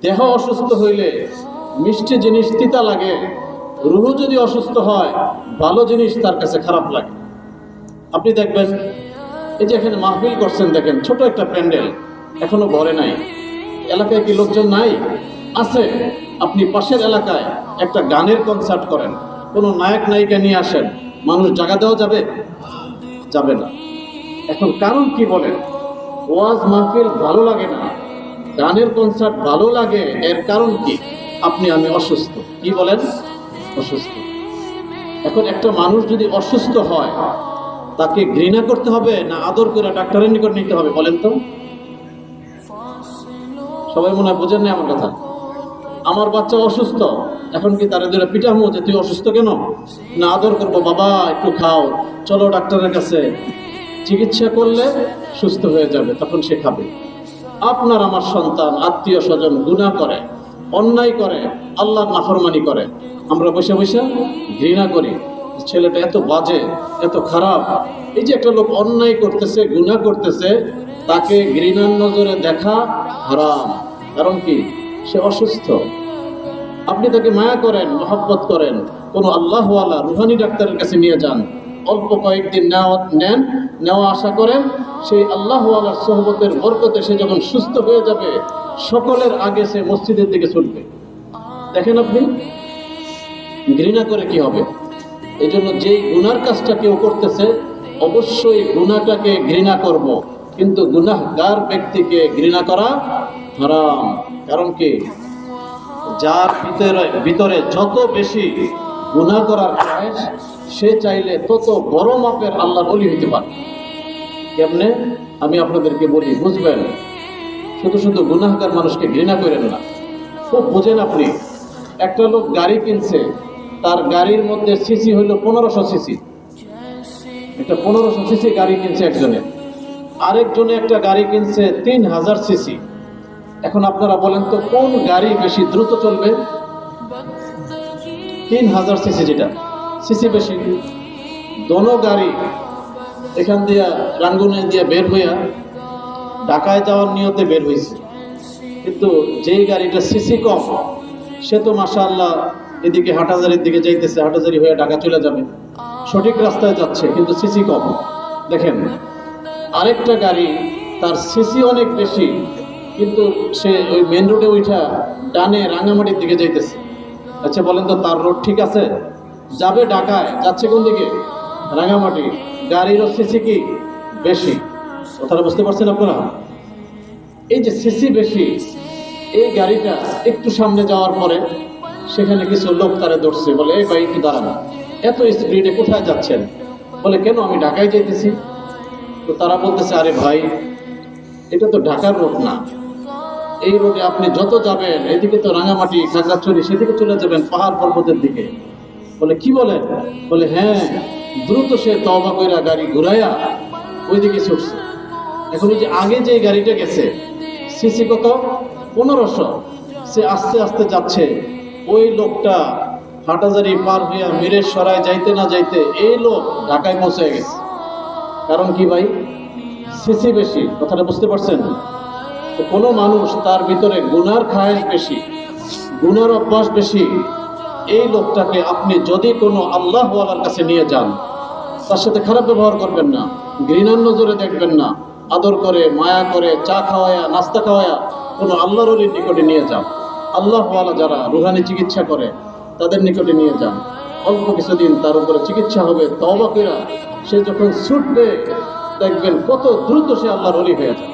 দেহ অসুস্থ হইলে মিষ্টি জিনিস তিতা লাগে, রুহ যদি অসুস্থ হয় ভালো জিনিস তার কাছে খারাপ লাগে। আপনি দেখবেন এই যে এখানে মাহফিল করছেন, দেখেন ছোট একটা প্যান্ডেল, এখনো ভরে নাই। এলাকায় কি লোকজন নাই? আছে। আপনি পাশের এলাকায় একটা গানের কনসার্ট করেন, কোনো নায়ক নায়িকা নিয়ে আসেন, মানুষ জায়গা দেওয়া যাবে? যাবে না। এখন কারণ কি বলেন? ওয়াজ মাহফিল ভালো লাগে না, গানের কনসার্ট ভালো লাগে, এর কারণ কি? আপনি আমি অসুস্থ। কি বলেন? অসুস্থ। এখন একটা মানুষ যদি অসুস্থ হয় তাকে ঘৃণা করতে হবে না আদর করে ডাক্তারের নিকট নিতে হবে? বলেন তো। সবাই মনে হয় বোঝেন না আমার কথা। আমার বাচ্চা অসুস্থ, এখন কি তারা দুটো পিটামো যে তুই অসুস্থ কেন? না আদর করবো, বাবা একটু খাও, চলো ডাক্তারের কাছে, চিকিৎসা করলে সুস্থ হয়ে যাবে, তখন সে খাবে। আপনার আমার সন্তান, আত্মীয় স্বজন গুনাহ করে, অন্যায় করে, আল্লাহর নাফরমানি করে, আমরা বসে বসে ঘৃণা করি, ছেলেটা এত বাজে, এত খারাপ। এই যে একটা লোক অন্যায় করতেছে, গুনাহ করতেছে, তাকে ঘৃণার নজরে দেখা হারাম। কারণ কি? সে অসুস্থ। আপনি তাকে মায়া করেন, মহব্বত করেন, কোনো আল্লাহওয়ালা রুহানি ডাক্তারের কাছে নিয়ে যান, অল্প কয়েকদিন নেওয়া আশা করেন, সেই আল্লাহওয়ালার সোহবতের বরকতে সে যখন সুস্থ হয়ে যাবে, সকলের আগে সে মসজিদের দিকে ছুটবে। দেখেন আপনি, ঘৃণা করে কি হবে? এই জন্য যেই গুনার কাজটা কেউ করতেছে, অবশ্যই গুনাহটাকে ঘৃণা করব, কিন্তু গুনাহগার ব্যক্তিকে ঘৃণা করা হারাম। কারণ কি? যার ভিতরে যত বেশি গুনাহ করার প্রয়াস, সে চাইলে তত বড় মাপের আল্লাহর ওলি হইতে পারে। কেমনে? আমি আপনাদেরকে বলি, বুঝবেন। শুধু শুধু গুনাহগার মানুষকে ঘৃণা করেন না, খুব বোঝেন আপনি। একটা লোক গাড়ি কিনছে, তার গাড়ির মধ্যে সিসি হইল 1500 সিসি। একটা 1500 সিসি গাড়ি কিনছে একজনে, আরেকজনে একটা গাড়ি কিনছে 3000 সিসি। এখন আপনারা বলেন তো, কোন গাড়ি বেশি দ্রুত চলবে? 3000 সিসি, যেটা সিসি বেশি। দোনো গাড়ি এখান দিয়া রাঙ্গুনিয়া দিয়ে বের হইয়া ঢাকায় যাওয়ার নিয়তে বের হয়েছে, কিন্তু যেই গাড়িটা সিসি কম, সে তো মাশাআল্লাহ এদিকে হাটহাজারির দিকে যাইতেছে, হাটহাজারি হয়ে ঢাকা চলে যাবে, সঠিক রাস্তায় যাচ্ছে, কিন্তু সিসি কম। দেখেন, আরেকটা গাড়ি তার সিসি অনেক বেশি, কিন্তু সে ওই মেন রোডে উঠা ডানে রাঙামাটির দিকে যাইতেছে। আচ্ছা বলেন তো, তার রোড ঠিক আছে? যাবে ঢাকায়, যাচ্ছে কোন দিকে? রাঙামাটি। গাড়িরও সিসি কি বেশি? কথাটা বুঝতে পারছেন আপনারা? এই যে সিসি বেশি, এই গাড়িটা একটু সামনে যাওয়ার পরে সেখানে কিছু লোক তারে ধরছে, বলে এই ভাই একটু দাঁড়ান, এত স্পিডে কোথায় যাচ্ছেন? বলে কেন, আমি ঢাকায় যাইতেছি। তো তারা বলতেছে, আরে ভাই, এটা তো ঢাকার রোড না, এই রোডে আপনি যত যাবেন, এদিকে তো রাঙামাটি, খাগড়াছড়ি, সেদিকে চলে যাবেন, পাহাড় পর্বতের দিকে। বলে কি বলেন? বলে হ্যাঁ। দ্রুত সে তওবা কইরা গাড়ি ঘুরাইয়া ওইদিকে ছুটছে। এখন এই যে আগে যে গাড়িটা গেছে, সিসি কত? 1500, সে আস্তে আস্তে যাচ্ছে। ওই লোকটা হাটহাজারি পার হইয়া মিরের সরায় যাইতে না যাইতে এই লোক ঢাকায় পৌঁছে গেছে। কারণ কি ভাই? সিসি বেশি। কথাটা বুঝতে পারছেন? তো কোনো মানুষ তার ভিতরে গুনার খায়েশ বেশি, গুনার অভ্যাস বেশি, এই লোকটাকে আপনি যদি কোনো আল্লাহওয়ালার কাছে নিয়ে যান, তার সাথে খারাপ ব্যবহার করবেন না, ঘৃণার নজরে দেখবেন না, আদর করে, মায়া করে, চা খাওয়ায়া, নাস্তা খাওয়ায়া কোনো আল্লাহর ওলির নিকটে নিয়ে যান। আল্লাহওয়ালা যারা রুহানি চিকিৎসা করে, তাদের নিকটে নিয়ে যান। অল্প কিছুদিন তার উপরে চিকিৎসা হবে, তওবা কইরা সে যখন ছুটবে, দেখবেন কত দ্রুত সে আল্লাহর ওলি হয়ে যায়।